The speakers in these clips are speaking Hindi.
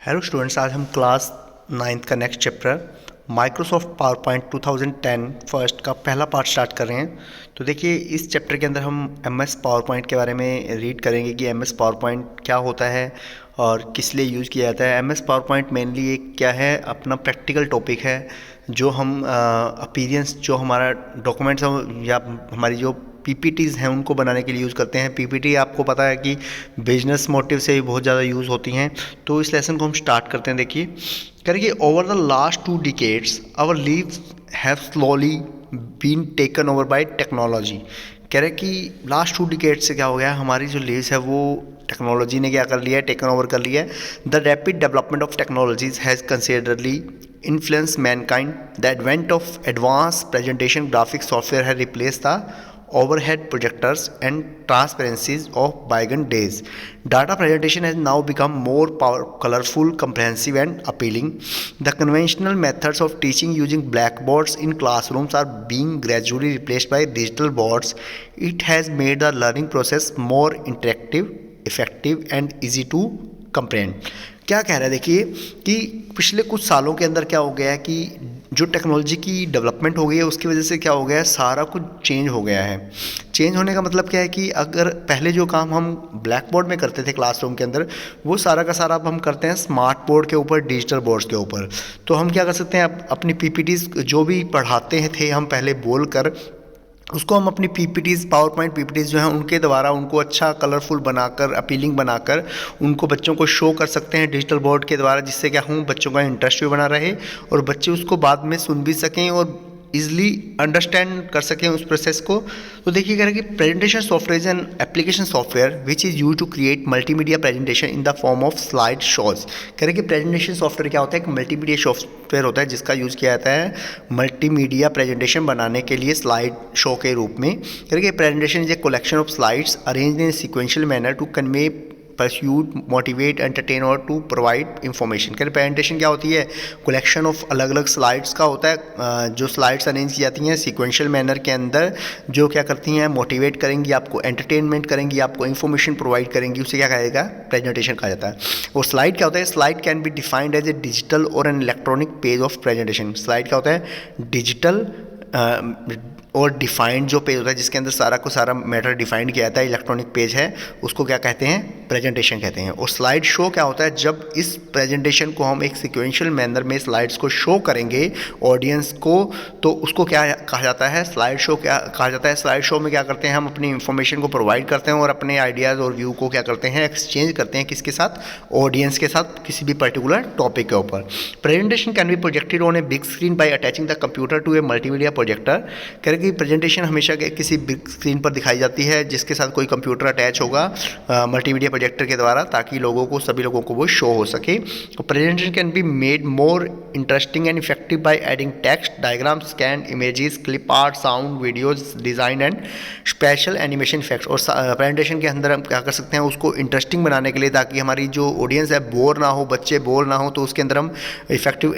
हेलो स्टूडेंट्स, आज हम क्लास 9th का next chapter Microsoft power point 2010 first का पहला पार्ट स्टार्ट कर रहे हैं। तो देखिए, इस चैप्टर के अंदर हम MS पावर पॉइंट के बारे में रीड करेंगे कि MS पावर पॉइंट क्या होता है और किस लिए यूज़ किया जाता है। MS पावर पॉइंट मेनली एक क्या है, अपना प्रैक्टिकल टॉपिक है जो हम अपीयरेंस, जो हमारा डॉक्यूमेंट्स या हमारी जो PPTs हैं उनको बनाने के लिए यूज़ करते हैं। PPT आपको पता है कि बिजनेस मोटिव से भी बहुत ज़्यादा यूज़ होती हैं। तो इस लेसन को हम स्टार्ट करते हैं। देखिए, करिए over the last 2 decades our lives have slowly been taken over by technology. कह रहे कि लास्ट 2 डिकेड से क्या हो गया, हमारी जो लीव्स है वो टेक्नोलॉजी ने क्या कर लिया है, टेकन ओवर कर लिया है। The rapid development of technologies has considerably influenced mankind. The advent of advanced presentation graphics software has replaced the overhead projectors and transparencies of bygone days. Data presentation has now become more colorful, comprehensive, and appealing. The conventional methods of teaching using blackboards in classrooms are being gradually replaced by digital boards. It has made the learning process more interactive, effective, and easy to comprehend. क्या कह रहा है, देखिए कि पिछले कुछ सालों के अंदर क्या हो गया है कि जो टेक्नोलॉजी की डेवलपमेंट हो गई है उसकी वजह से क्या हो गया है, सारा कुछ चेंज हो गया है। चेंज होने का मतलब क्या है कि अगर पहले जो काम हम ब्लैक बोर्ड में करते थे क्लासरूम के अंदर, वो सारा का सारा अब हम करते हैं स्मार्ट बोर्ड के ऊपर, डिजिटल बोर्ड्स के ऊपर। तो हम क्या कर सकते हैं, अपनी PPTs जो भी पढ़ाते थे हम पहले बोल कर, उसको हम अपनी PPTs, पावर पॉइंट PPTs जो हैं उनके द्वारा उनको अच्छा कलरफुल बनाकर, अपीलिंग बनाकर उनको बच्चों को शो कर सकते हैं डिजिटल बोर्ड के द्वारा, जिससे क्या हूँ बच्चों का इंटरेस्ट भी बना रहे और बच्चे उसको बाद में सुन भी सकें और ईजिली अंडरस्टैंड कर सकें उस प्रोसेस को। तो देखिए कह रहे कि presentation software is an application software which is use to create multimedia presentation in the form of slide shows. कह रहे कि प्रेजेंटेशन सॉफ्टवेयर क्या होता है, एक मल्टीमीडिया सॉफ्टवेयर होता है जिसका यूज़ किया जाता है मल्टीमीडिया प्रेजेंटेशन बनाने के लिए स्लाइड शो के रूप में। कह रहे कि presentation is a collection of slides arranged in sequential manner to convey, persuade, motivate, entertain और टू प्रोवाइड इंफॉर्मेशन। कह प्रेजेंटेशन क्या होती है, कलेक्शन ऑफ अलग अलग स्लाइड्स का होता है, जो स्लाइड्स अरेंज की जाती हैं सिक्वेंशियल मैनर के अंदर, जो क्या करती हैं, मोटिवेट करेंगी आपको, एंटरटेनमेंट करेंगी आपको, इन्फॉर्मेशन प्रोवाइड करेंगी, उसे क्या कहा जाएगा, प्रेजेंटेशन कहा जाता है। और स्लाइड क्या होता है, slide can be defined as a digital और an electronic page of presentation. Slide क्या होता है, डिजिटल और डिफाइंड जो पेज होता है जिसके अंदर सारा को सारा मैटर डिफाइंड किया जाता है, इलेक्ट्रॉनिक पेज है, उसको क्या कहते हैं, प्रेजेंटेशन कहते हैं। और स्लाइड शो क्या होता है, जब इस प्रेजेंटेशन को हम एक सिक्वेंशियल मैनर में स्लाइड्स को शो करेंगे ऑडियंस को, तो उसको क्या कहा जाता है, स्लाइड शो क्या कहा जाता है। स्लाइड शो में क्या करते हैं, हम अपनी इंफॉर्मेशन को प्रोवाइड करते हैं और अपने आइडियाज़ और व्यू को क्या करते हैं, एक्सचेंज करते हैं, किसके साथ, ऑडियंस के साथ, किसी भी पर्टिकुलर टॉपिक के ऊपर। Presentation can be projected on a big screen by attaching the computer to a multimedia projector. कह कि प्रेजेंटेशन हमेशा किसी बिग स्क्रीन पर दिखाई जाती है जिसके साथ कोई कंप्यूटर अटैच होगा मल्टीमीडिया प्रोजेक्टर के द्वारा, ताकि लोगों को, सभी लोगों को वो शो हो सके। Presentation can be made more interesting and effective by adding text, diagram, scan images, clip art, sound, videos, design and special animation effects. और प्रेजेंटेशन के अंदर हम क्या कर सकते हैं, उसको इंटरेस्टिंग बनाने के लिए, ताकि हमारी जो ऑडियंस है बोर ना हो, बच्चे बोर ना हो, तो उसके अंदर हम इफेक्टिव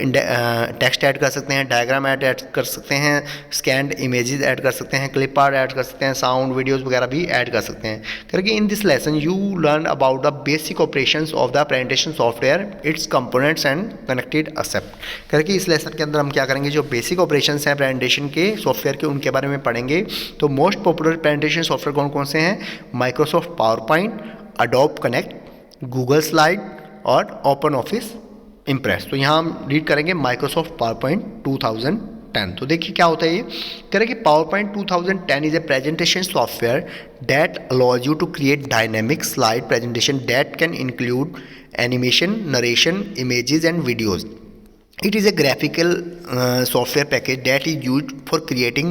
टेक्स्ट ऐड कर सकते हैं, डायग्राम ऐड कर सकते हैं, स्कैन इमेजेस ऐड कर सकते हैं, क्लिप आर्ट ऐड कर सकते हैं, साउंड, वीडियोस वगैरह भी ऐड कर सकते हैं। करके in this lesson you learn about the basic operations of the presentation software, its components and connected except. करके इस लेसन के अंदर हम क्या करेंगे, जो बेसिक ऑपरेशंस हैं प्रेजेंटेशन के सॉफ्टवेयर के, उनके बारे में पढ़ेंगे। तो मोस्ट पॉपुलर प्रेजेंटेशन सॉफ्टवेयर कौन कौन से हैं, Microsoft power point, adobe connect, Google slide और ओपन ऑफिस इम्प्रेस। तो यहाँ हम रीड करेंगे माइक्रोसॉफ्ट पावर पॉइंट 2010। तो देखिए क्या होता है, ये कह रहे कि PowerPoint 2010 is a presentation software that allows you to create dynamic slide presentation that can include animation, narration, images and videos. It is a graphical software package that is used for creating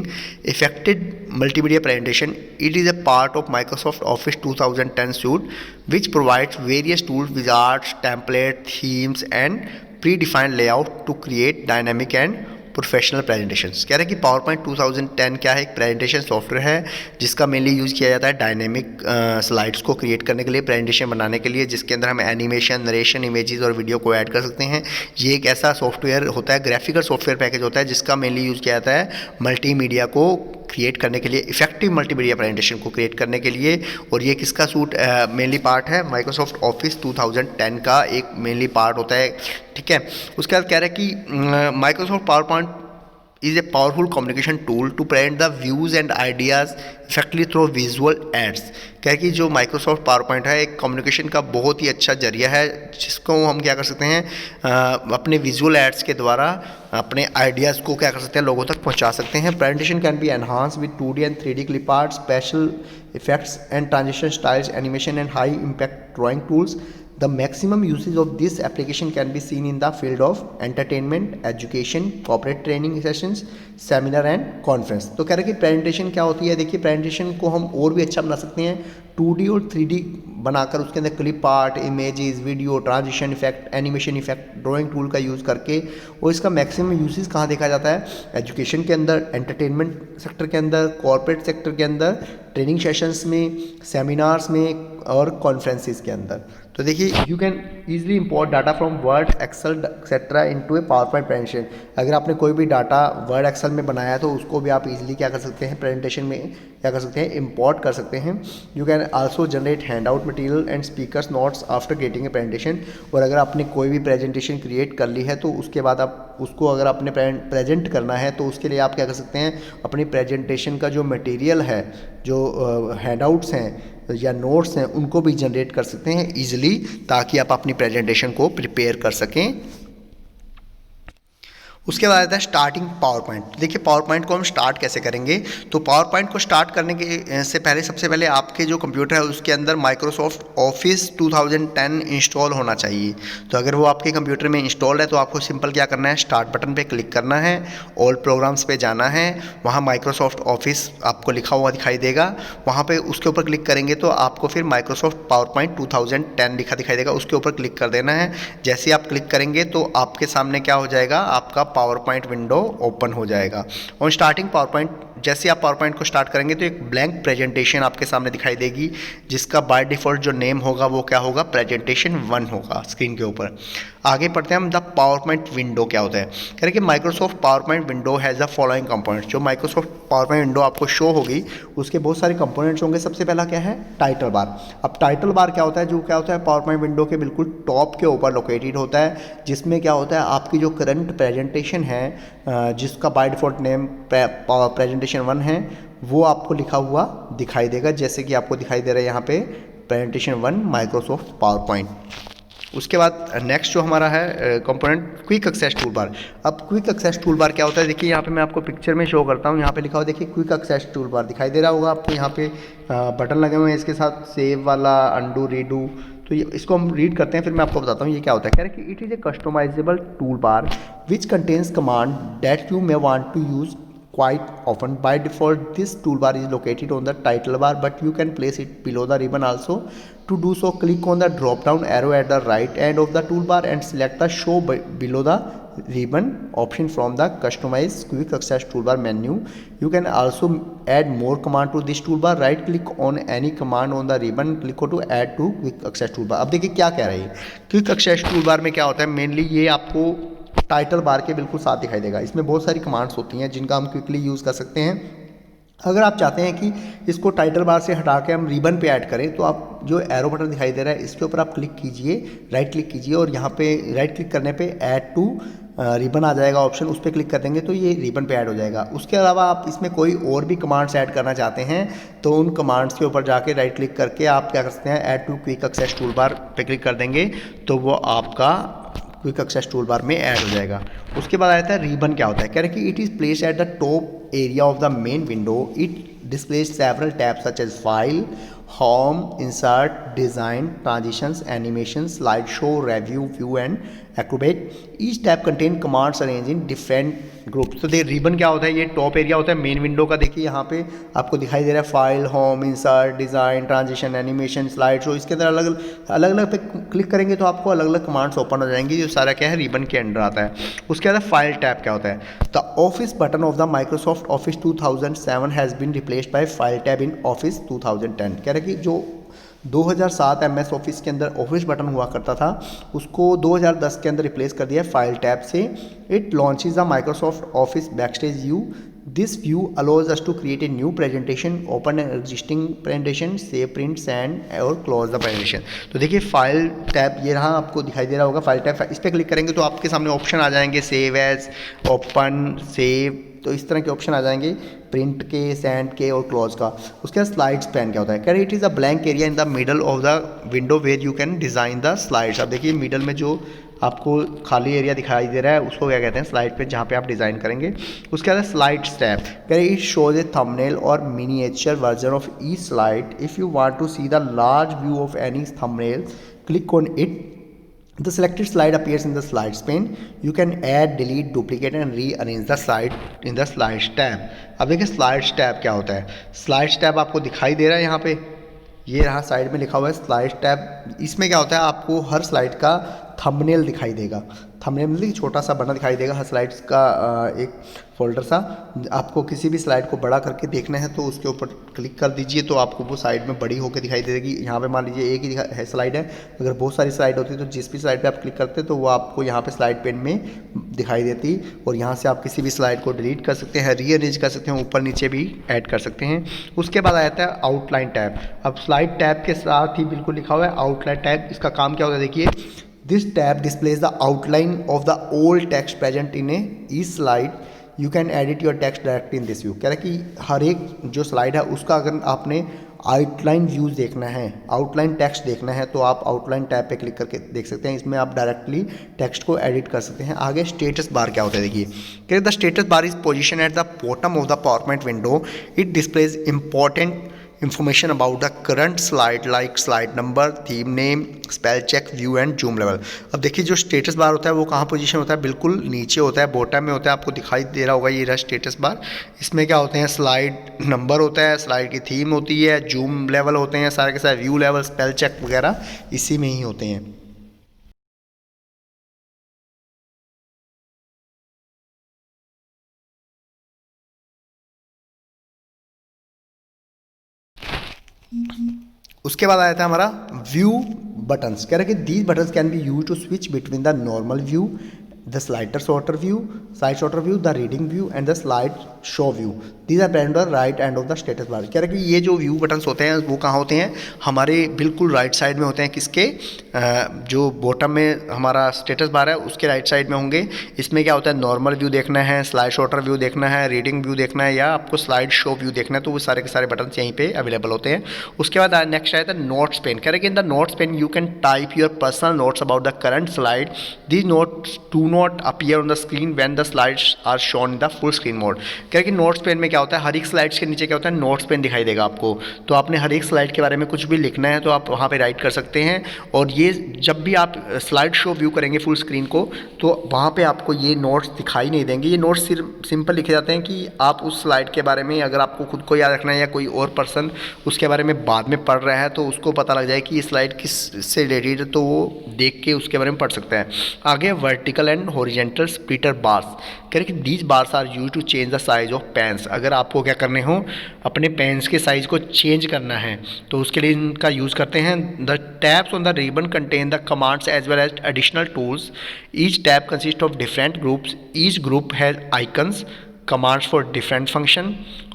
effective multimedia presentation. It is a part of Microsoft Office 2010 suite, which provides various tools, wizards, templates, themes, and predefined layout to create dynamic and professional presentations. कह रहे हैं कि पावर पॉइंट 2010 क्या है, एक प्रेजेंटेशन सॉफ्टवेयर है जिसका मेनली यूज़ किया जाता है डायनेमिक स्लाइड्स को क्रिएट करने के लिए, प्रेजेंटेशन बनाने के लिए, जिसके अंदर हम एनिमेशन, नरेशन, इमेजेस और वीडियो को ऐड कर सकते हैं। ये एक ऐसा सॉफ्टवेयर होता है, ग्राफिकल सॉफ्टवेयर पैकेज होता है जिसका मेनली यूज़ किया जाता है मल्टीमीडिया को क्रिएट करने के लिए, इफेक्टिव मल्टीमीडिया प्रेजेंटेशन को क्रिएट करने के लिए। और ये किसका सूट मेनली पार्ट है, माइक्रोसॉफ्ट ऑफिस 2010 का एक मेनली पार्ट होता है, ठीक है। उसके बाद कह रहा है कि Microsoft power point is a powerful communication tool to present the views and ideas effectively through visual aids। क्या है कि जो माइक्रोसॉफ्ट पावर पॉइंट है एक कम्युनिकेशन का बहुत ही अच्छा जरिया है, जिसको हम क्या कर सकते हैं अपने विजुअल एड्स के द्वारा अपने आइडियाज़ को क्या कर सकते हैं, लोगों तक पहुंचा सकते हैं। Presentation can B enhance with 2D and 3D clip art, special effects and transition styles, animation and high impact drawing tools. The maximum usage of this application can be seen in the field of entertainment, education, corporate training sessions, seminar and conference। तो कह रहे हैं कि प्रेजेंटेशन क्या होती है, देखिए प्रेजेंटेशन को हम और भी अच्छा बना सकते हैं 2D और 3D बनाकर, उसके अंदर clip art, images, video, transition effect, animation effect, drawing tool का यूज़ करके। और इसका मैक्सिमम यूसेज कहाँ देखा जाता है, एजुकेशन के अंदर, एंटरटेनमेंट सेक्टर के अंदर, कॉर्पोरेट सेक्टर के अंदर, ट्रेनिंग सेशंस में, सेमिनार्स में और कॉन्फ्रेंसेस के अंदर। तो देखिए you can easily import data from Word, Excel etcetera into a PowerPoint presentation. अगर आपने कोई भी डाटा वर्ड, एक्सेल में बनाया है तो उसको भी आप इजीली क्या कर सकते हैं, प्रेजेंटेशन में क्या कर सकते हैं, इम्पोर्ट कर सकते हैं। You can also generate hand out material and speakers notes after getting a presentation. और अगर आपने कोई भी प्रेजेंटेशन क्रिएट कर ली है तो उसके बाद आप उसको अगर आपने प्रेजेंट करना है तो उसके लिए आप क्या कर सकते हैं, अपनी प्रेजेंटेशन का जो मटेरियल है, जो हैंडआउट्स हैं या नोट्स हैं, उनको भी जनरेट कर सकते हैं ईजिली, ताकि आप अपनी प्रेजेंटेशन को प्रिपेयर कर सकें। उसके बाद आता है स्टार्टिंग पावर पॉइंट। देखिए पावर पॉइंट को हम स्टार्ट कैसे करेंगे, तो पावर पॉइंट को स्टार्ट करने के से पहले सबसे पहले आपके जो कंप्यूटर है उसके अंदर माइक्रोसॉफ्ट ऑफिस 2010 इंस्टॉल होना चाहिए। तो अगर वो आपके कंप्यूटर में इंस्टॉल है तो आपको सिंपल क्या करना है, स्टार्ट बटन पे क्लिक करना है, ऑल प्रोग्राम्स पे जाना है, वहाँ माइक्रोसॉफ्ट ऑफिस आपको लिखा हुआ दिखाई देगा, वहाँ पर उसके ऊपर क्लिक करेंगे तो आपको फिर माइक्रोसॉफ्ट पावर पॉइंट 2010 लिखा दिखाई देगा, उसके ऊपर क्लिक कर देना है। जैसे आप क्लिक करेंगे तो आपके सामने क्या हो जाएगा, आपका पावर पॉइंट विंडो ओपन हो जाएगा। और स्टार्टिंग पावर पॉइंट, जैसे आप पावर पॉइंट को स्टार्ट करेंगे तो एक ब्लैंक प्रेजेंटेशन आपके सामने दिखाई देगी, जिसका बाय डिफ़ॉल्ट जो नेम होगा वो क्या होगा, प्रेजेंटेशन 1 होगा स्क्रीन के ऊपर। आगे पढ़ते हैं हम, द पावर पॉइंट विंडो क्या होता है। कह रहे कि Microsoft power point window has the following components. जो माइक्रोसॉफ्ट पावर पॉइंट विंडो आपको शो होगी उसके बहुत सारे कंपोनेंट्स होंगे। सबसे पहला क्या है, टाइटल बार। अब टाइटल बार क्या होता है, जो क्या होता है पावर पॉइंट विंडो के बिल्कुल टॉप के ऊपर लोकेटेड होता है, जिसमें क्या होता है आपकी जो करंट प्रेजेंटेशन है, जिसका बाय डिफ़ॉल्ट नेम प्रेजेंटेशन 1 है, वो आपको लिखा हुआ दिखाई देगा, जैसे कि आपको दिखाई दे रहा है यहाँ पे प्रेजेंटेशन 1 माइक्रोसॉफ्ट पावर पॉइंट। उसके बाद नेक्स्ट जो हमारा है component, quick access toolbar. अब क्विक एक्सेस टूल बार क्या होता है, देखिए यहाँ पे मैं आपको पिक्चर में शो करता हूँ, यहाँ पे लिखा हुआ देखिए क्विक एक्सेस टूल बार दिखाई दे रहा होगा आपको। यहाँ पे बटन लगे हुए हैं इसके साथ, सेव वाला, अंडू, रीडू। तो इसको हम रीड करते हैं, फिर मैं आपको बताता हूँ ये क्या होता है। कह रहे हैं कि it is a customisable toolbar which contains command that you may want to use quite often. By default this toolbar is located on the title bar, but you can place it below the ribbon also. To do so, click on the drop down arrow at the right end of the toolbar and select the show below the ribbon option from the customize quick access toolbar menu. You can also add more command to this toolbar. Right click on any command on the ribbon, click to add to quick access toolbar. अब देखिए क्या कह रही है, क्विक एक्सेस टूलबार में क्या होता है, मेनली ये आपको टाइटल बार के बिल्कुल साथ दिखाई देगा। इसमें बहुत सारी कमांड्स होती हैं जिनका हम क्विकली यूज़ कर सकते हैं। अगर आप चाहते हैं कि इसको टाइटल बार से हटा के हम रिबन पे ऐड करें, तो आप जो एरो बटन दिखाई दे रहा है इसके ऊपर आप क्लिक कीजिए, राइट क्लिक कीजिए, और यहाँ पे राइट क्लिक करने पे ऐड टू रिबन आ जाएगा ऑप्शन, उस पर क्लिक कर देंगे तो ये रिबन पे ऐड हो जाएगा। उसके अलावा आप इसमें कोई और भी कमांड्स ऐड करना चाहते हैं तो उन कमांड्स के ऊपर जाके राइट क्लिक करके आप क्या कर सकते हैं, add to quick access toolbar पे क्लिक कर देंगे तो वो आपका क्विक एक्सेस टूल बार में ऐड हो जाएगा। उसके बाद आता है रिबन क्या होता है। कह रहे कि it is place at the top area of the main window. It displays several tabs such as file, home, insert, design, transitions, animation, slide show, review, view and Acrobat. Each tab contain commands arrange in different groups. तो देखिए रिबन क्या होता है, ये टॉप एरिया होता है मेन विंडो का। देखिए यहाँ पे आपको दिखाई दे रहा है file, home, insert, design, transition, animation, slide show. इसके अंदर अलग अलग पे क्लिक करेंगे तो आपको अलग अलग कमांड्स ओपन हो जाएंगी, जो सारा क्या है रिबन के अंडर आता है। उसके बाद फाइल टैब क्या होता है। The Office button of the Microsoft Office 2007 has been replaced by file tab in Office 2010। कह रहे कि जो 2007 MS ऑफिस के अंदर ऑफिस बटन हुआ करता था उसको 2010 के अंदर रिप्लेस कर दिया फाइल टैब से। It launches the Microsoft Office backstage view this view allows us to create a new presentation, open an existing presentation, save prints and और क्लोज द प्रेजेंटेशन। तो देखिए फाइल टैब ये रहा, आपको दिखाई दे रहा होगा फाइल टैब। इस पर क्लिक करेंगे तो आपके सामने ऑप्शन आ जाएंगे, सेव एज, ओपन, सेव, तो इस तरह के ऑप्शन आ जाएंगे, प्रिंट के, सेंड के और क्लोज का। उसके बाद स्लाइड्स पैन क्या होता है, कह it is a blank area in the middle of the window where you can design the slides. अब देखिए मिडल में जो आपको खाली एरिया दिखाई दे रहा है उसको क्या कहते हैं, स्लाइड पे, जहाँ पे आप डिज़ाइन करेंगे। उसके बाद स्लाइड्स टैब, कह रहे इट शोज ए थंबनेल और miniature version of each slide. If you want to see the large view of any thumbnail, click on it. The selected slide appears in the slides pane. You can add, delete, duplicate and rearrange the slide in the slides tab. अब देखिए slides tab क्या होता है। slides tab आपको दिखाई दे रहा है यहाँ पे, ये रहा साइड में लिखा हुआ है स्लाइड टैब। इसमें क्या होता है, आपको हर स्लाइड का थंबनेल दिखाई देगा। थंबनेल मतलब छोटा सा बना दिखाई देगा हर स्लाइड्स का, एक फोल्डर सा। आपको किसी भी स्लाइड को बड़ा करके देखना है तो उसके ऊपर क्लिक कर दीजिए, तो आपको वो साइड में बड़ी होकर दिखाई देगी। यहाँ पे मान लीजिए एक ही है स्लाइड है, अगर बहुत सारी स्लाइड होती है तो जिस भी स्लाइड पे आप क्लिक करते हैं तो वो आपको यहाँ पे स्लाइड पेन में दिखाई देती, और यहाँ से आप किसी भी स्लाइड को डिलीट कर सकते हैं, रीअरेंज कर सकते हैं, ऊपर नीचे भी ऐड कर सकते हैं। उसके बाद आ जाता है आउटलाइन टैब। अब स्लाइड टैब के साथ ही बिल्कुल लिखा हुआ है आउटलाइन टैब। इसका काम क्या होता है, देखिए this tab displays the outline of the old text present in A each slide. You can edit your text direct in this view. कह रहा है कि हर एक जो स्लाइड है उसका अगर आपने आउटलाइन व्यूज़ देखना है, आउटलाइन टेक्स्ट देखना है, तो आप आउटलाइन टैब पे क्लिक करके देख सकते हैं। इसमें आप डायरेक्टली टेक्स्ट को एडिट कर सकते हैं। आगे स्टेटस बार क्या होता है, देखिए कि the status bar is position at the bottom of the PowerPoint window. It displays important information about the current slide like slide number, theme name, spell check, view and zoom level। अब देखिए जो स्टेटस बार होता है वो कहाँ पोजीशन होता है, बिल्कुल नीचे होता है, बॉटम में होता है। आपको दिखाई दे रहा होगा ये रहा स्टेटस बार। इसमें क्या होते हैं, स्लाइड नंबर होता है, स्लाइड की थीम होती है, जूम लेवल होते हैं सारे के सारे, व्यू लेवल, स्पेल चेक वगैरह इसी में ही होते हैं। उसके बाद आया था हमारा व्यू बटन्स। कह रहे कि these buttons can be use to switch between the normal view, the slider sorter view, side sorter view, the reading view and the slide show view. These are present on right end of the status bar. कह रहे कि ये जो व्यू बटन्स होते हैं वो कहाँ होते हैं, हमारे बिल्कुल राइट साइड में होते हैं। किसके, जो बॉटम में हमारा स्टेटस बार है उसके राइट साइड में होंगे। इसमें क्या होता है, नॉर्मल व्यू देखना है, स्लाइड शॉर्टर व्यू देखना है, रीडिंग व्यू देखना है, या आपको स्लाइड शो व्यू देखना है, तो वो सारे के सारे बटन्स यहीं पे अवेलेबल होते हैं। उसके बाद नेक्स्ट आया था नोट्स पेन। कह रहे कि in the notes pane you can type your personal notes about the current slide. These notes do not appear on the screen when the slides are shown in the full screen mode. कह रहे कि नोट्स पेन में क्या होता है, हर एक स्लाइड्स के नीचे क्या होता है, नोट्स पेन दिखाई देगा आपको। तो आपने हर एक स्लाइड के बारे में कुछ भी लिखना है तो आप वहाँ पे राइट कर सकते हैं। और ये जब भी आप स्लाइड शो व्यू करेंगे फुल स्क्रीन को, तो वहाँ पे आपको ये नोट्स दिखाई नहीं देंगे। ये नोट्स सिर्फ सिंपल लिखे जाते हैं कि आप उस स्लाइड के बारे में, अगर आपको खुद को याद रखना है या कोई और पर्सन उसके बारे में बाद में पढ़ रहा है तो उसको पता लग जाए कि ये स्लाइड किस से रिलेटेड है, तो वो देख के उसके बारे में पढ़ सकता है। आगे vertical and horizontal splitter bars. कह रहे कि these bars are use to change the size of panes. अगर आपको क्या करने हो, अपने पेन्स के साइज़ को चेंज करना है तो उसके लिए इनका यूज़ करते हैं। The tabs on the ribbon contain the commands as well as additional tools. Each tab consist of different groups. Each group has icons, commands for different function.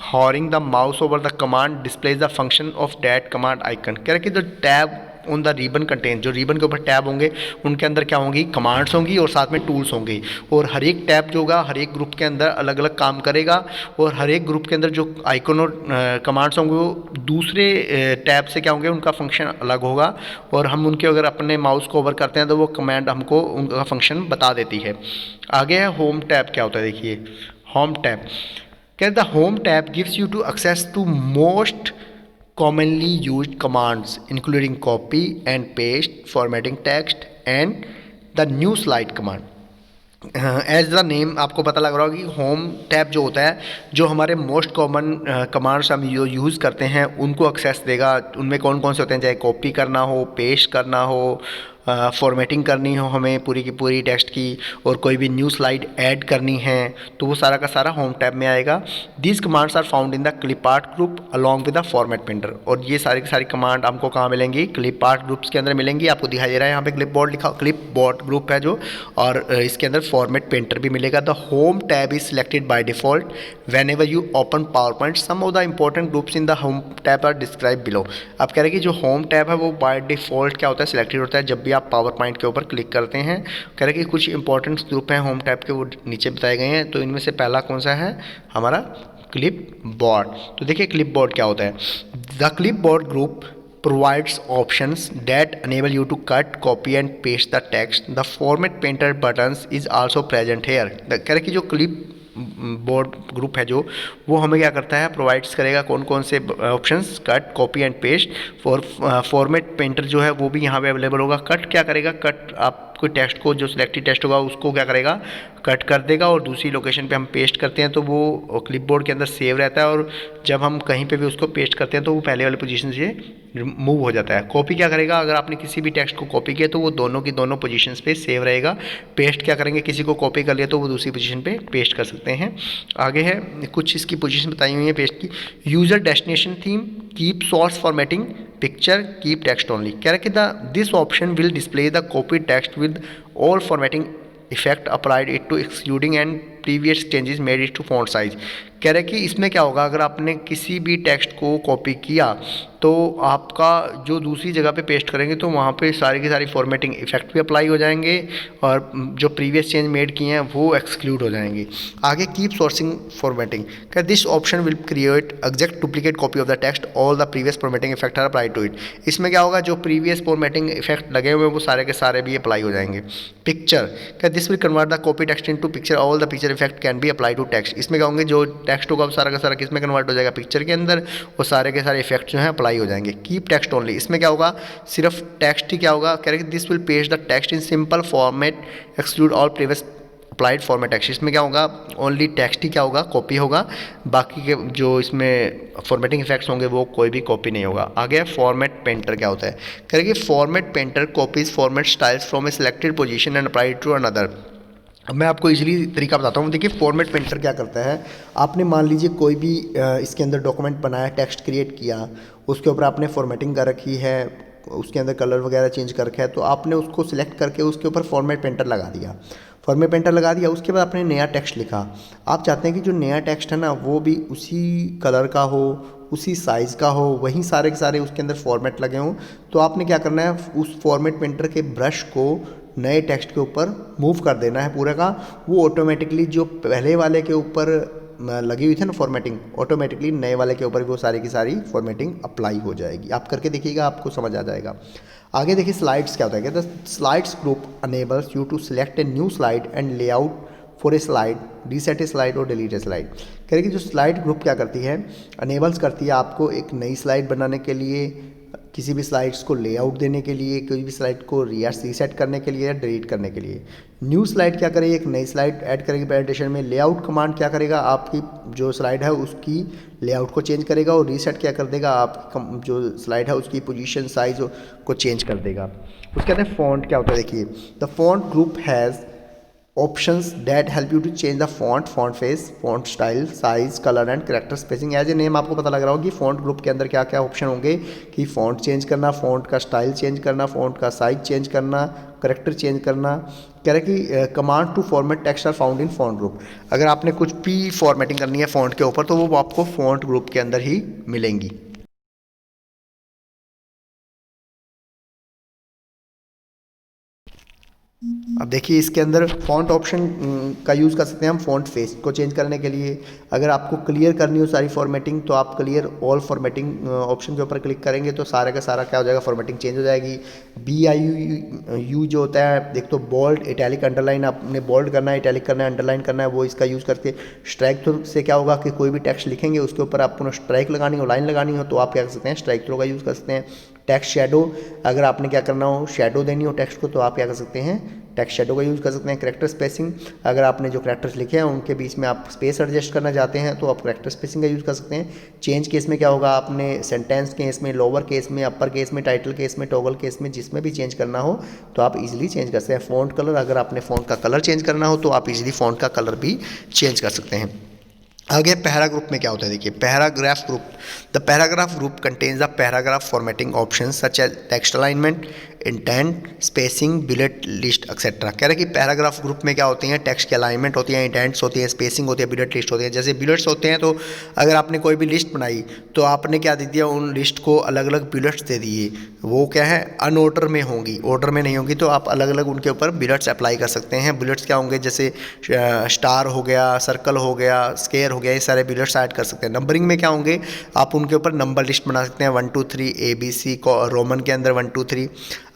Hovering the mouse over the command displays the function of that command icon। कह रहे कि जो tab on the ribbon contain, जो रिबन के ऊपर टैब होंगे उनके अंदर क्या होंगी, कमांड्स होंगी और साथ में टूल्स होंगे। और हर एक टैब जो होगा हर एक ग्रुप के अंदर अलग अलग काम करेगा, और हर एक ग्रुप के अंदर जो आइकन और कमांड्स होंगे वो दूसरे टैब से क्या होंगे, उनका फंक्शन अलग होगा। और हम उनके अगर अपने माउस को ओवर करते हैं तो वो कमांड हमको उनका फंक्शन बता देती है। आगे है होम टैब। क्या होता है, देखिए होम टैब। क्या the home tab gives you to access to most commonly used commands including copy and paste, formatting text and the new slide command। As the name आपको पता लग रहा होगा कि होम टैब जो होता है, जो हमारे मोस्ट कॉमन कमांड्स हम यूज़ करते हैं उनको एक्सेस देगा। उनमें कौन कौन से होते हैं, चाहे कॉपी करना हो, पेस्ट करना हो, फॉर्मेटिंग करनी हो हमें पूरी की पूरी टेक्स्ट की, और कोई भी न्यू स्लाइड ऐड करनी है, तो वो सारा का सारा होम टैब में आएगा। These commands are found in the clip art group along with the format painter. और ये सारी की सारी कमांड हमको कहाँ मिलेंगी? क्लिप आर्ट ग्रुप्स के अंदर मिलेंगी। आपको दिखाई दे रहा है यहाँ पे क्लिप बोर्ड लिखा, क्लिप बोर्ड ग्रुप है जो, और इसके अंदर फॉर्मेट पेंटर भी मिलेगा। The home tab is selected by default whenever you open PowerPoint. Some of the important groups in the home tab are describe below. आप कह रहे हैं कि जो होम टैब है वो बाय डिफॉल्ट क्या होता है? सिलेक्टेड होता है जब भी आप पावर पॉइंट के ऊपर क्लिक करते हैं। कह रहे हैं कि कुछ इंपॉर्टेंट ग्रुप हैं होम टैब के, वो नीचे बताए गए हैं। तो इनमें से पहला कौन सा है? हमारा क्लिप बोर्ड। तो देखिए क्लिप बोर्ड क्या होता है। The clip board group provides options that enable you to cut, copy and paste the text. The format painter buttons is also present here. कह रहे कि जो क्लिप बोर्ड ग्रुप है जो, वो हमें क्या करता है? प्रोवाइड्स करेगा कौन कौन से options? Cut, copy and paste. Format painter जो है वो भी यहाँ पे अवेलेबल होगा। कट क्या करेगा? कट आपको टेक्स्ट को, जो सिलेक्टेड टेक्स्ट होगा उसको क्या करेगा? कट कर देगा, और दूसरी लोकेशन पे हम पेस्ट करते हैं तो वो क्लिपबोर्ड के अंदर सेव रहता है, और जब हम कहीं पे भी उसको पेस्ट करते हैं तो वो पहले वाले पोजीशन से मूव हो जाता है। कॉपी क्या करेगा? अगर आपने किसी भी टेक्स्ट को कॉपी किया तो वो दोनों की दोनों पोजीशंस पे सेव रहेगा। पेस्ट क्या करेंगे? किसी को कॉपी कर लिया तो वो दूसरी पोजीशन पे पेस्ट कर सकते हैं। आगे है कुछ इसकी पोजीशन बताई हुई है पेस्ट की। User destination theme, keep source formatting, picture, keep text only. कह रहे कि this option will display the copy text with all formatting effect applied it to excluding and previous changes made it to font size. कह रहे कि इसमें क्या होगा? अगर आपने किसी भी टेक्स्ट को कॉपी किया तो आपका जो दूसरी जगह पे पेस्ट करेंगे तो वहाँ पे सारी की सारी फॉर्मेटिंग इफेक्ट भी अप्लाई हो जाएंगे, और जो प्रीवियस चेंज मेड किए हैं वो एक्सक्लूड हो जाएंगे। आगे कीप सोर्सिंग फॉर्मेटिंग, क्या this option will create exact duplicate copy of the text, all the previous formatting effect are apply to it. इसमें क्या होगा? जो प्रीवियस फॉर्मेटिंग इफेक्ट लगे हुए हैं वो सारे के सारे भी अप्लाई हो जाएंगे। पिक्चर, क्या this will convert the copy text into picture, all the picture effect can be apply to text. इसमें क्या होंगे? जो टेक्स्ट होगा सारा का सारा किस में कन्वर्ट हो जाएगा? पिक्चर के अंदर, वो सारे के सारे इफेक्ट जो हैं अप्लाई हो जाएंगे। कीप टेक्स्ट ओनली, इसमें क्या होगा? सिर्फ टेक्स्ट ही क्या होगा? कह रहे हैं this will paste the text in simple format, exclude all previous applied format text. इसमें क्या होगा? ओनली टेक्स्ट ही क्या होगा? कॉपी होगा, बाकी के जो इसमें फॉर्मेटिंग इफेक्ट्स होंगे वो कोई भी कॉपी नहीं होगा। आगे फॉर्मेट पेंटर क्या होता है? कह रहे कि format painter copies format styles from a selected position and apply to another. अब मैं आपको इजीली तरीका बताता हूँ। देखिए फॉर्मेट पेंटर क्या करता है, आपने मान लीजिए कोई भी इसके अंदर डॉक्यूमेंट बनाया, टेक्स्ट क्रिएट किया, उसके ऊपर आपने फॉर्मेटिंग कर रखी है, उसके अंदर कलर वगैरह चेंज कर रखा है, तो आपने उसको सिलेक्ट करके उसके ऊपर फॉर्मेट पेंटर लगा दिया। फॉर्मेट पेंटर लगा दिया, उसके बाद आपने नया टेक्स्ट लिखा। आप चाहते हैं कि जो नया टेक्स्ट है ना वो भी उसी कलर का हो, उसी साइज़ का हो, वहीं सारे के सारे उसके अंदर फॉर्मेट लगे हों। तो आपने क्या करना है? उस फॉर्मेट पेंटर के ब्रश को नए टेक्स्ट के ऊपर मूव कर देना है पूरे का। वो ऑटोमेटिकली जो पहले वाले के ऊपर लगी हुई थी ना फॉर्मेटिंग, ऑटोमेटिकली नए वाले के ऊपर भी वो सारी की सारी फॉर्मेटिंग अप्लाई हो जाएगी। आप करके देखिएगा, आपको समझ आ जाएगा। आगे देखिए स्लाइड्स क्या होता है। The slides group enables you to select a new slide and layout for a slide, reset a slide और डिलीट ए स्लाइड। कह रहे कि जो स्लाइड ग्रुप क्या करती है? अनेबल्स करती है आपको एक नई स्लाइड बनाने के लिए, किसी भी स्लाइड्स को लेआउट देने के लिए, कोई भी स्लाइड को रीसेट करने के लिए या डिलीट करने के लिए। न्यू स्लाइड क्या करेगी? एक नई स्लाइड ऐड करेगी प्रेजेंटेशन में। लेआउट कमांड क्या करेगा? आपकी जो स्लाइड है उसकी लेआउट को चेंज करेगा। और रीसेट क्या कर देगा? आपकी जो स्लाइड है उसकी पोजीशन साइज को चेंज कर देगा। उसके बाद फॉन्ट क्या होता है? देखिए the font group has options that help you to change the font face, font style, size, color and character spacing। As a name आपको पता लग रहा होगा कि फॉन्ट ग्रुप के अंदर क्या क्या ऑप्शन होंगे कि फॉन्ट चेंज करना, फॉन्ट का स्टाइल चेंज करना, फॉन्ट का साइज चेंज करना, करेक्टर चेंज करना। कह रहे कि command to format text are found in font group. अगर आपने कुछ भी फॉर्मेटिंग करनी है फॉन्ट के ऊपर तो वो आपको फॉन्ट ग्रुप के अंदर ही मिलेंगी। अब देखिए इसके अंदर फॉन्ट ऑप्शन का यूज़ कर सकते हैं हम फॉन्ट फेस को चेंज करने के लिए। अगर आपको क्लियर करनी हो सारी फॉर्मेटिंग तो आप क्लियर ऑल फॉर्मेटिंग ऑप्शन के ऊपर क्लिक करेंगे तो सारे का सारा क्या हो जाएगा? फॉर्मेटिंग चेंज हो जाएगी। BIU जो होता है, देख तो बोल्ड, इटैलिक, अंडरलाइन, आपने बोल्ड करना है, इटैलिक करना है, अंडरलाइन करना है, वो इसका यूज़ करके। स्ट्राइक थ्रू से क्या होगा कि कोई भी टेक्स्ट लिखेंगे उसके ऊपर आपको स्ट्राइक लगानी हो, लाइन लगानी हो तो आप क्या कर सकते हैं? स्ट्राइक थ्रू का यूज़ कर सकते हैं। टेक्स्ट शेडो, अगर आपने क्या करना हो शेडो देनी हो टेक्स्ट को तो आप क्या कर सकते हैं? टेक्स्ट शेडो का यूज़ कर सकते हैं। कैरेक्टर स्पेसिंग, अगर आपने जो कैरेक्टर्स लिखे हैं उनके बीच में आप स्पेस एडजस्ट करना चाहते हैं तो आप कैरेक्टर स्पेसिंग का यूज़ कर सकते हैं। चेंज केस में क्या होगा, आपने सेंटेंस केस में, लोअर केस में, अपर केस में, टाइटल केस में, टॉगल केस में, जिसमें भी चेंज करना हो तो आप इजीली चेंज कर सकते हैं। फ़ॉन्ट कलर, अगर आपने फ़ॉन्ट का कलर चेंज करना हो तो आप इजीली फ़ॉन्ट का कलर भी चेंज कर सकते हैं। आगे पैरा ग्रुप में क्या होता है, देखिए paragraph group. The paragraph group contains the paragraph formatting option such as text alignment, indent, spacing, bullet list etcetera. कह रहे हैं कि पैराग्राफ ग्रुप में क्या होती हैं, टेक्स्ट की अलाइनमेंट होती है, इंटेंट्स होती है, स्पेसिंग होती है, बुलेट लिस्ट होती है। जैसे बुलेट्स होते हैं तो अगर आपने कोई भी लिस्ट बनाई तो आपने क्या दे दिया, उन लिस्ट को अलग अलग बुलेट्स दे दिए, वो क्या है अनऑर्डर में होंगी, ऑर्डर में नहीं होंगी, तो आप अलग अलग उनके ऊपर बुलेट्स अप्लाई कर सकते हैं। बुलेट्स क्या होंगे, जैसे स्टार हो गया, सर्कल हो गया, स्केयर हो गया, ये सारे बुलेट्स ऐड कर सकते हैं। नंबरिंग में क्या होंगे, आप उनके ऊपर नंबर लिस्ट बना सकते हैं, 1 2 3 ABC को रोमन के अंदर 1 2 3।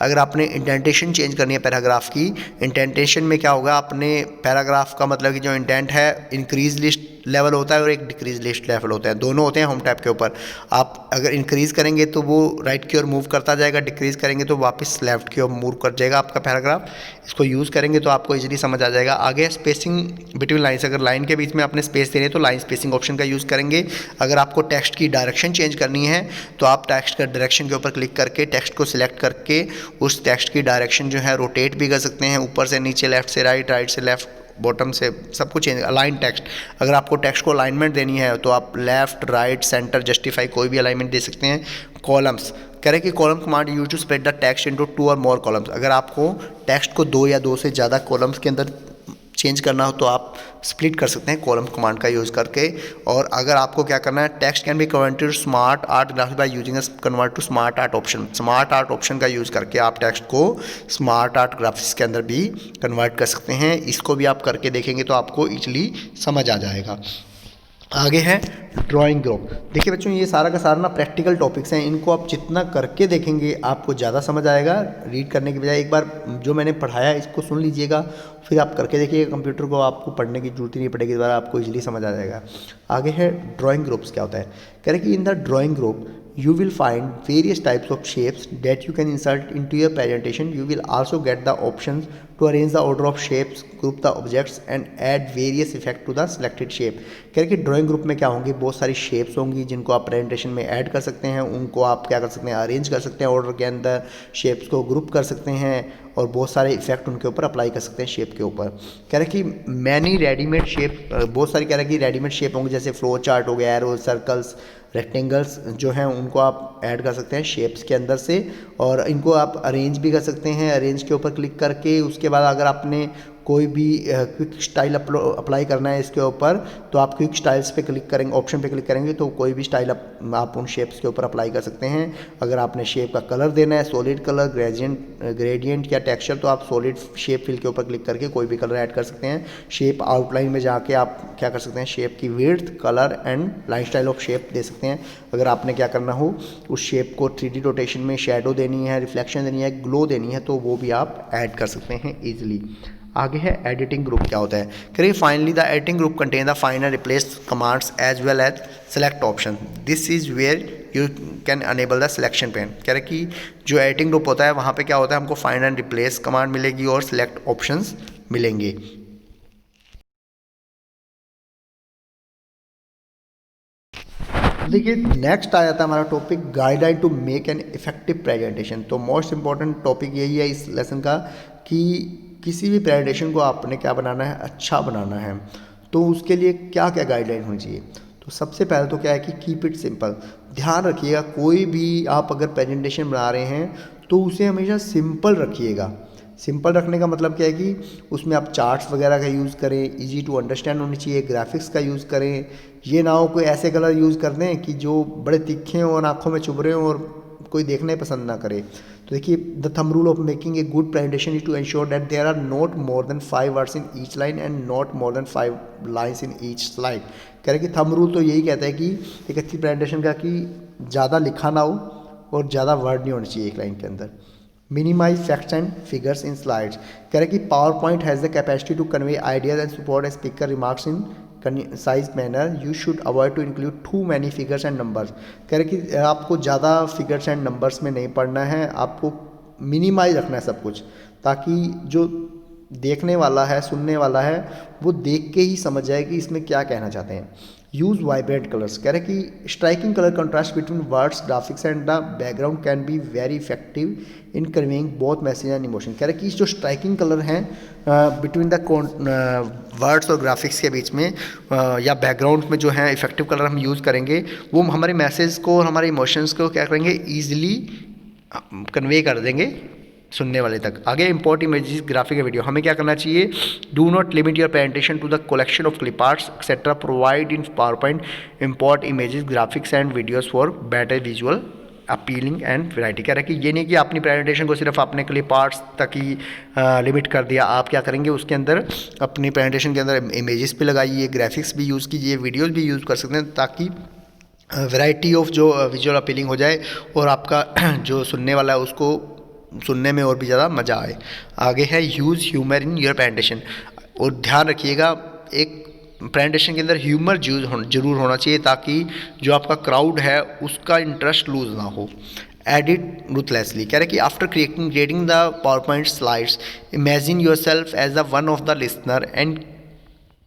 अगर आपने इंडेंटेशन चेंज करनी है पैराग्राफ की, इंडेंटेशन में क्या होगा, आपने पैराग्राफ का मतलब कि जो इंडेंट है इंक्रीज लिस्ट लेवल होता है और एक डिक्रीज लिस्ट लेवल होता है, दोनों होते हैं होम टैब के ऊपर। आप अगर इंक्रीज़ करेंगे तो वो राइट की ओर मूव करता जाएगा, डिक्रीज़ करेंगे तो वापस लेफ्ट की ओर मूव कर जाएगा आपका पैराग्राफ। इसको यूज़ करेंगे तो आपको इजीली समझ आ जाएगा। आगे स्पेसिंग बिटवीन लाइन्स, अगर लाइन के बीच में आपने स्पेस देनी है तो लाइन स्पेसिंग ऑप्शन का यूज़ करेंगे। अगर आपको टेक्स्ट की डायरेक्शन चेंज करनी है तो आप टेक्स्ट का डायरेक्शन के ऊपर क्लिक करके टेक्स्ट को सिलेक्ट करके उस टेक्स्ट की डायरेक्शन जो है रोटेट भी कर सकते हैं, ऊपर से नीचे, लेफ्ट से राइट, राइट से लेफ्ट, बॉटम से, सब कुछ चेंज। अलाइन टेक्स्ट, अगर आपको टेक्स्ट को अलाइनमेंट देनी है तो आप लेफ्ट, राइट, सेंटर, जस्टिफाई, कोई भी अलाइनमेंट दे सकते हैं। कॉलम्स, कह रहे कि column command use to spread the text into 2 और मोर कॉलम्स। अगर आपको टेक्स्ट को 2 या 2 से ज़्यादा कॉलम्स के अंदर चेंज करना हो तो आप स्प्लिट कर सकते हैं कॉलम कमांड का यूज़ करके। और अगर आपको क्या करना है, text can be converted to smart art graphics by using convert to smart art option. Smart art option का यूज़ करके आप टेक्स्ट को स्मार्ट आर्ट ग्राफिक्स के अंदर भी कन्वर्ट कर सकते हैं। इसको भी आप करके देखेंगे तो आपको इजीली समझ आ जाएगा। आगे है ड्राइंग ग्रुप। देखिए बच्चों, ये सारा का सारा ना प्रैक्टिकल टॉपिक्स हैं, इनको आप जितना करके देखेंगे आपको ज़्यादा समझ आएगा। रीड करने के बजाय एक बार जो मैंने पढ़ाया इसको सुन लीजिएगा, फिर आप करके देखिएगा। कंप्यूटर को आपको पढ़ने की जरूरत ही नहीं पड़ेगी, दोबारा आपको इजीली समझ आ जाएगा। आगे है ड्राइंग ग्रुप्स क्या होता है। कह रहे कि in the drawing group you will find various types of shapes that you can insert into your presentation. You will also get the options to arrange the order of shapes, group the objects and add various effect to the selected shape. कह रहे कि ड्राइंग ग्रुप में क्या होंगी, बहुत सारी शेप्स होंगी जिनको आप प्रेजेंटेशन में ऐड कर सकते हैं, उनको आप क्या कर सकते हैं, अरेंज कर सकते हैं ऑर्डर के अंदर, शेप्स को ग्रुप कर सकते हैं और बहुत सारे इफेक्ट उनके ऊपर अप्लाई कर सकते हैं शेप के ऊपर। कह रहे कि मैनी रेडीमेड शेप, बहुत सारी कह रहे कि रेडीमेड शेप होंगे, जैसे फ्लो चार्ट हो गया, एरो, सर्कल्स, रेक्टेंगल्स जो हैं उनको आप ऐड कर सकते हैं शेप्स के अंदर से, और इनको आप अरेंज भी कर सकते हैं। अरेंज के ऊपर क्लिक करके उसके बाद अगर आपने कोई भी क्विक स्टाइल अप्लाई करना है इसके ऊपर तो आप क्विक स्टाइल्स पे क्लिक करेंगे, ऑप्शन पे क्लिक करेंगे तो कोई भी स्टाइल आप उन शेप्स के ऊपर अप्लाई कर सकते हैं। अगर आपने शेप का कलर देना है, सॉलिड कलर, ग्रेडियंट या टेक्सचर, तो आप सॉलिड शेप फिल के ऊपर क्लिक करके कोई भी कलर ऐड कर सकते हैं। शेप आउटलाइन में जाके आप क्या कर सकते हैं, शेप की width, colour and line style of shape दे सकते हैं। अगर आपने क्या करना हो, उस शेप को 3D रोटेशन में शेडो देनी है, रिफ्लेक्शन देनी है, ग्लो देनी है, तो वो भी आप ऐड कर सकते हैं ईजिली। आगे है एडिटिंग ग्रुप क्या होता है। करिए finally the editing group contain the find and replace commands as well as select option. This is where you can enable the selection pane. कह रहे कि जो एडिटिंग ग्रुप होता है वहाँ पे क्या होता है, हमको फाइंड एंड रिप्लेस कमांड मिलेगी और सिलेक्ट ऑप्शंस मिलेंगे। देखिए नेक्स्ट आ जाता है हमारा topic guideline to make an effective presentation. तो मोस्ट इंपॉर्टेंट टॉपिक यही है इस लेसन का कि किसी भी प्रेजेंटेशन को आपने क्या बनाना है, अच्छा बनाना है, तो उसके लिए क्या क्या गाइडलाइन होनी चाहिए। तो सबसे पहले तो क्या है कि कीप इट सिंपल। ध्यान रखिएगा कोई भी आप अगर प्रेजेंटेशन बना रहे हैं तो उसे हमेशा सिंपल रखिएगा। सिंपल रखने का मतलब क्या है कि उसमें आप चार्ट्स वगैरह का यूज़ करें, इजी टू अंडरस्टैंड होनी चाहिए, ग्राफिक्स का यूज़ करें। ये ना हो कोई ऐसे कलर यूज़ कर दें कि जो बड़े तीखे हों और आँखों में चुभ रहे हों और कोई देखना ही पसंद ना करे। तो देखिए the thumb rule of making a good presentation is to ensure that there are not more than 5 words in each line and not more than 5 lines in each slide. कह रहे कि थंब रूल तो यही कहता है कि एक अच्छी प्रेजेंटेशन का कि ज़्यादा लिखा ना हो और ज़्यादा वर्ड नहीं होने चाहिए एक लाइन के अंदर। Minimize facts and figures in slides. कह रहे कि PowerPoint has the capacity to convey ideas and support a speaker remarks in concise manner. You should avoid to include too many figures and numbers. कह रहे कि आपको ज़्यादा फिगर्स एंड नंबर्स में नहीं पढ़ना है, आपको मिनिमाइज रखना है सब कुछ, ताकि जो देखने वाला है, सुनने वाला है, वो देख के ही समझ जाए कि इसमें क्या कहना चाहते हैं। यूज़ वाइब्रेंट कलर्स, कह रहे कि striking colour contrast between words graphics and the background can be very effective in conveying both message and emotion. कह रहे कि जो स्ट्राइकिंग कलर हैं बिटवीन द वर्ड्स और ग्राफिक्स के बीच में या बैकग्राउंड में जो है इफेक्टिव कलर हम यूज़ करेंगे, वो हमारे मैसेज को और हमारे इमोशंस को क्या करेंगे, ईजिली कन्वे कर देंगे सुनने वाले तक। आगे इंपोर्ट इमेजेस ग्राफिक वीडियो, हमें क्या करना चाहिए, do not limit your presentation to the collection of clip arts etcetera, provide in PowerPoint import images graphics and videos for better visual appealing and variety. कह रहा है कि ये नहीं कि अपनी प्रेजेंटेशन को सिर्फ आपने क्लिप आर्ट्स तक ही लिमिट कर दिया, आप क्या करेंगे उसके अंदर अपनी प्रेजेंटेशन के अंदर इमेजेस भी लगाइए, ग्राफिक्स भी यूज़ कीजिए, वीडियोज़ भी यूज़ कर सकते हैं, ताकि वैरायटी ऑफ जो विजुअल अपीलिंग हो जाए और आपका जो सुनने वाला है उसको सुनने में और भी ज़्यादा मज़ा आए। आगे है use humour in your presentation, और ध्यान रखिएगा एक प्रेजेंटेशन के अंदर ह्यूमर जरूर होना चाहिए, ताकि जो आपका क्राउड है उसका इंटरेस्ट लूज ना हो। एडिट रूथलेसली, कह रहे कि after creating the PowerPoint slides imagine yourself as the one of the listener and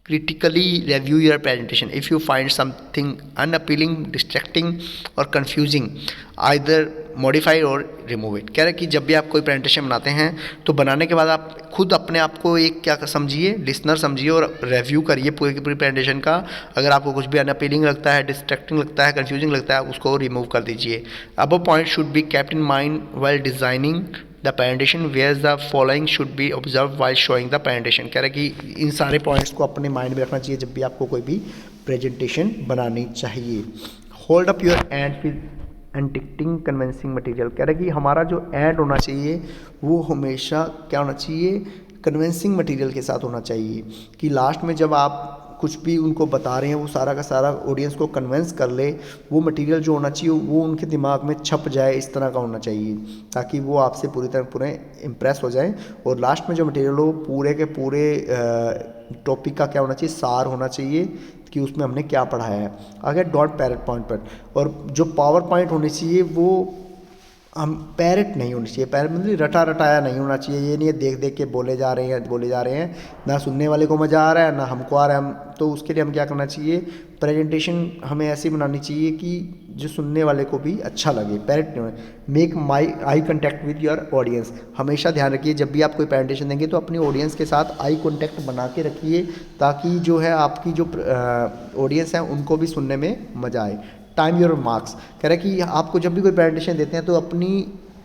critically review your presentation. If you find something unappealing, distracting or confusing, either modify or remove it. कह रहे कि जब भी आप कोई प्रेजेंटेशन बनाते हैं तो बनाने के बाद आप खुद अपने आप को एक क्या समझिए, लिसनर समझिए, और रिव्यू करिए पूरी की पूरी प्रेजेंटेशन का। अगर आपको कुछ भी अनअपीलिंग लगता है, डिस्ट्रैक्टिंग लगता है, कंफ्यूजिंग लगता है, उसको रिमूव कर दीजिए। Above point should be kept in mind while designing the presentation, where the following should be observed while showing the presentation। कह रहे कि इन सारे पॉइंट्स को अपने माइंड में रखना चाहिए जब भी आपको कोई भी प्रेजेंटेशन बनानी चाहिए। Hold up your end with enticing convincing material, कह रहे कि हमारा जो एंड होना चाहिए वो हमेशा क्या होना चाहिए, कन्विंसिंग मटेरियल के साथ होना चाहिए, कि लास्ट में जब आप कुछ भी उनको बता रहे हैं वो सारा का सारा ऑडियंस को कन्विंस कर ले, वो मटेरियल जो होना चाहिए वो उनके दिमाग में छप जाए, इस तरह का होना चाहिए, ताकि वो आपसे पूरी तरह पूरे इम्प्रेस हो जाएं। और लास्ट में जो मटेरियल हो पूरे के पूरे टॉपिक का क्या होना चाहिए, सार होना चाहिए कि उसमें हमने क्या पढ़ाया है। आगे डॉट पैरेट पॉइंट पर, और जो पावर पॉइंट होनी चाहिए वो हम पैरेट नहीं होनी चाहिए, पैरेट मतलब रटा रटाया नहीं होना चाहिए। ये नहीं है देख देख के बोले जा रहे हैं, ना सुनने वाले को मज़ा आ रहा है ना हमको आ रहा है। हम तो उसके लिए हम क्या करना चाहिए, प्रेजेंटेशन हमें ऐसी बनानी चाहिए कि जो सुनने वाले को भी अच्छा लगे, पैरेट नहीं होना। Make eye contact with your audience, हमेशा ध्यान रखिए जब भी आप कोई प्रेजेंटेशन देंगे तो अपनी ऑडियंस के साथ आई कॉन्टैक्ट बना के रखिए, ताकि जो है आपकी जो ऑडियंस है उनको भी सुनने में मज़ा आए। टाइम योर मार्क्स, कह रहे कि आपको जब भी कोई प्रेजेंटेशन देते हैं तो अपनी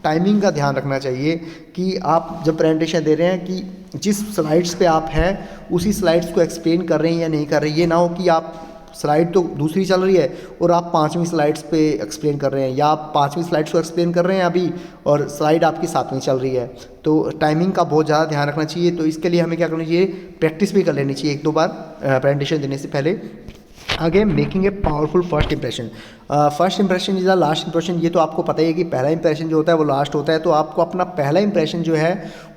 टाइमिंग का ध्यान रखना चाहिए, कि आप जब प्रेजेंटेशन दे रहे हैं कि जिस स्लाइड्स पे आप हैं उसी स्लाइड्स को एक्सप्लेन कर रहे हैं या नहीं कर रहे हैं। ये ना हो कि आप स्लाइड तो दूसरी चल रही है और आप 5वीं स्लाइड्स पे एक्सप्लेन कर रहे हैं, या आप 5वीं स्लाइड्स को एक्सप्लेन कर रहे हैं अभी और स्लाइड आपकी 7वीं चल रही है। तो टाइमिंग का बहुत ज़्यादा ध्यान रखना चाहिए। तो इसके लिए हमें क्या करना चाहिए, प्रैक्टिस भी कर लेनी चाहिए 1-2 बार प्रेजेंटेशन देने से पहले। आगे making a powerful first impression, first impression is the last impression. ये तो आपको पता ही है कि पहला इंप्रेशन जो होता है वो लास्ट होता है, तो आपको अपना पहला इंप्रेशन जो है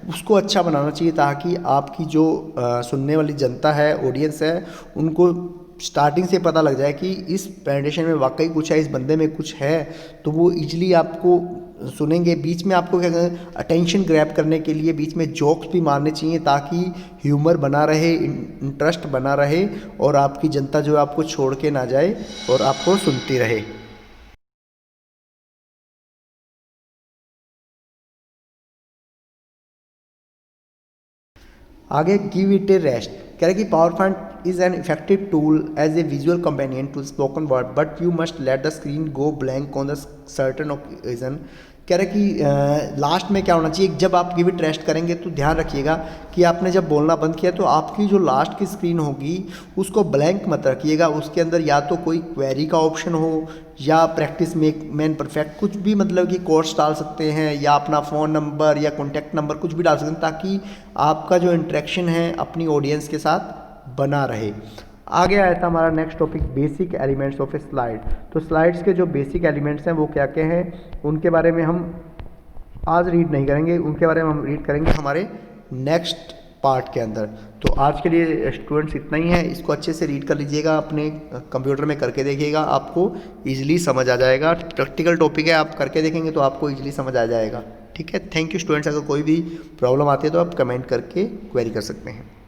उसको अच्छा बनाना चाहिए, ताकि आपकी जो सुनने वाली जनता है, ऑडियंस है, उनको स्टार्टिंग से पता लग जाए कि इस प्रेजेंटेशन में वाकई कुछ है, इस बंदे में कुछ है, तो वो इजीली आपको सुनेंगे। बीच में आपको क्या करें, अटेंशन ग्रैब करने के लिए बीच में जोक्स भी मारने चाहिए, ताकि ह्यूमर बना रहे, इंटरेस्ट बना रहे, और आपकी जनता जो है आपको छोड़ के ना जाए और आपको सुनती रहे। आगे गिव इट ए रेस्ट, कह रहे कि PowerPoint is an effective tool as a visual companion to spoken word, but you must let the screen go blank on the certain occasion. कह रहे कि लास्ट में क्या होना चाहिए, जब आप गिव इट रेस्ट करेंगे तो ध्यान रखिएगा कि आपने जब बोलना बंद किया तो आपकी जो लास्ट की स्क्रीन होगी उसको ब्लैंक मत रखिएगा, उसके अंदर या तो कोई क्वेरी का ऑप्शन हो या प्रैक्टिस मेक मैन परफेक्ट, कुछ भी मतलब कि कोर्स डाल सकते हैं, या अपना फ़ोन नंबर या कॉन्टैक्ट नंबर कुछ भी डाल सकते हैं, ताकि आपका जो इंटरेक्शन है अपनी ऑडियंस के साथ बना रहे। आगे आया था हमारा next topic basic elements of A slide. तो स्लाइड्स के जो बेसिक एलिमेंट्स हैं वो क्या क्या हैं, उनके बारे में हम आज रीड नहीं करेंगे, उनके बारे में हम रीड करेंगे हमारे नेक्स्ट पार्ट के अंदर। तो आज के लिए स्टूडेंट्स इतना ही है, इसको अच्छे से रीड कर लीजिएगा, अपने कंप्यूटर में करके देखिएगा, आपको ईजिली समझ आ जाएगा। प्रैक्टिकल टॉपिक है, आप करके देखेंगे तो आपको ईजिली समझ आ जाएगा। ठीक है। थैंक यू स्टूडेंट्स, अगर कोई भी प्रॉब्लम आती है तो आप कमेंट करके क्वेरी कर सकते हैं।